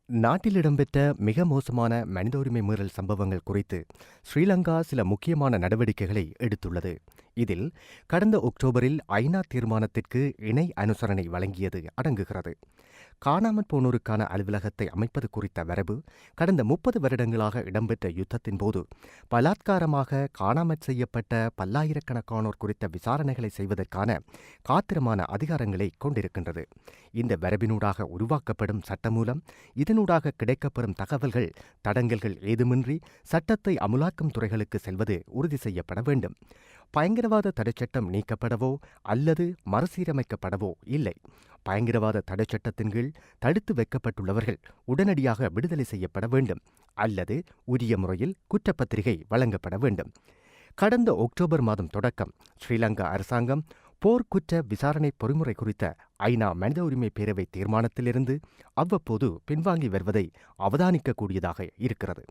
நாட்டில் இடம்பெற்ற மிக மோசமான மனித உரிமை மீறல் சம்பவங்கள் குறித்து ஸ்ரீலங்கா சில முக்கியமான நடவடிக்கைகளை எடுத்துள்ளது. இதில் கடந்த அக்டோபரில் ஐநா தீர்மானத்திற்கு இணை அனுசரணை வழங்கியது அடங்குகிறது. காணாமற் போனோருக்கான அலுவலகத்தை அமைப்பது குறித்த வரைவு கடந்த 30 வருடங்களாக இடம்பெற்ற யுத்தத்தின் போது பலாத்காரமாக காணாமற் செய்யப்பட்ட பல்லாயிரக்கணக்கானோர் குறித்த விசாரணைகளை செய்வதற்கான காத்திரமான அதிகாரங்களை கொண்டிருக்கின்றது. இந்த வரைவினூடாக உருவாக்கப்படும் சட்டமூலம் இதனூடாக கிடைக்கப்பெறும் தகவல்கள் தடங்கல்கள் ஏதுமின்றி சட்டத்தை அமுலாக்கும் துறைகளுக்கு செல்வது உறுதி செய்யப்பட வேண்டும். பயங்கரவாத தடைச்சட்டம் நீக்கப்படவோ அல்லது மறுசீரமைக்கப்படவோ இல்லை. பயங்கரவாத தடைச்சட்டத்தின் கீழ் தடுத்து வைக்கப்பட்டுள்ளவர்கள் உடனடியாக விடுதலை செய்யப்பட வேண்டும் அல்லது உரிய முறையில் குற்றப்பத்திரிகை வழங்கப்பட வேண்டும். கடந்த அக்டோபர் மாதம் தொடக்கம் ஸ்ரீலங்கா அரசாங்கம் போர்க்குற்ற விசாரணை பொறிமுறை குறித்த ஐநா மனித உரிமை பேரவை தீர்மானத்திலிருந்து அவ்வப்போது பின்வாங்கி வருவதை அவதானிக்கக்கூடியதாக இருக்கிறது.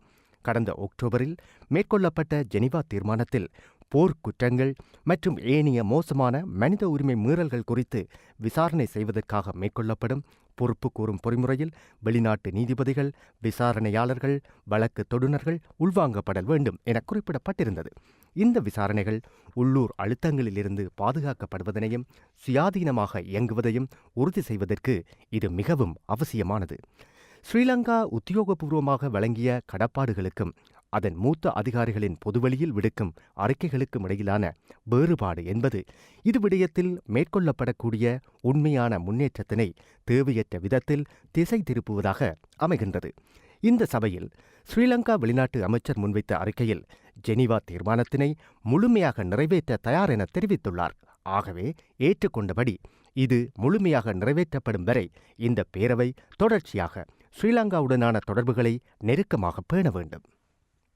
கடந்த அக்டோபரில் மேற்கொள்ளப்பட்ட ஜெனீவா தீர்மானத்தில் போர்க்குற்றங்கள் மற்றும் ஏனைய மோசமான மனித உரிமை மீறல்கள் குறித்து விசாரணை செய்வதற்காக மேற்கொள்ளப்படும் பொறுப்பு கூறும் பொறிமுறையில் வெளிநாட்டு நீதிபதிகள், விசாரணையாளர்கள், வழக்கு தொடுநர்கள் உள்வாங்கப்படல் வேண்டும் என குறிப்பிடப்பட்டிருந்தது. இந்த விசாரணைகள் உள்ளூர் அழுத்தங்களிலிருந்து பாதுகாக்கப்படுவதனையும் சுயாதீனமாக இயங்குவதையும் உறுதி செய்வதற்கு இது மிகவும் அவசியமானது. ஸ்ரீலங்கா உத்தியோகபூர்வமாக வழங்கிய கடப்பாடுகளுக்கும் அதன் மூத்த அதிகாரிகளின் பொதுவெளியில் விடுக்கும் அறிக்கைகளுக்கும் இடையிலான வேறுபாடு என்பது இது விடயத்தில் மேற்கொள்ளப்படக்கூடிய உண்மையான முன்னேற்றத்தினை தேவையற்ற விதத்தில் திசை திருப்புவதாக அமைகின்றது. இந்த சபையில் ஸ்ரீலங்கா வெளிநாட்டு அமைச்சர் முன்வைத்த அறிக்கையில் ஜெனீவா தீர்மானத்தினை முழுமையாக நிறைவேற்ற தயார் என தெரிவித்துள்ளார். ஆகவே ஏற்றுக்கொண்டபடி இது முழுமையாக நிறைவேற்றப்படும் வரை இந்த பேரவை தொடர்ச்சியாக ஸ்ரீலங்காவுடனான தொடர்புகளை நெருக்கமாக பேண வேண்டும்.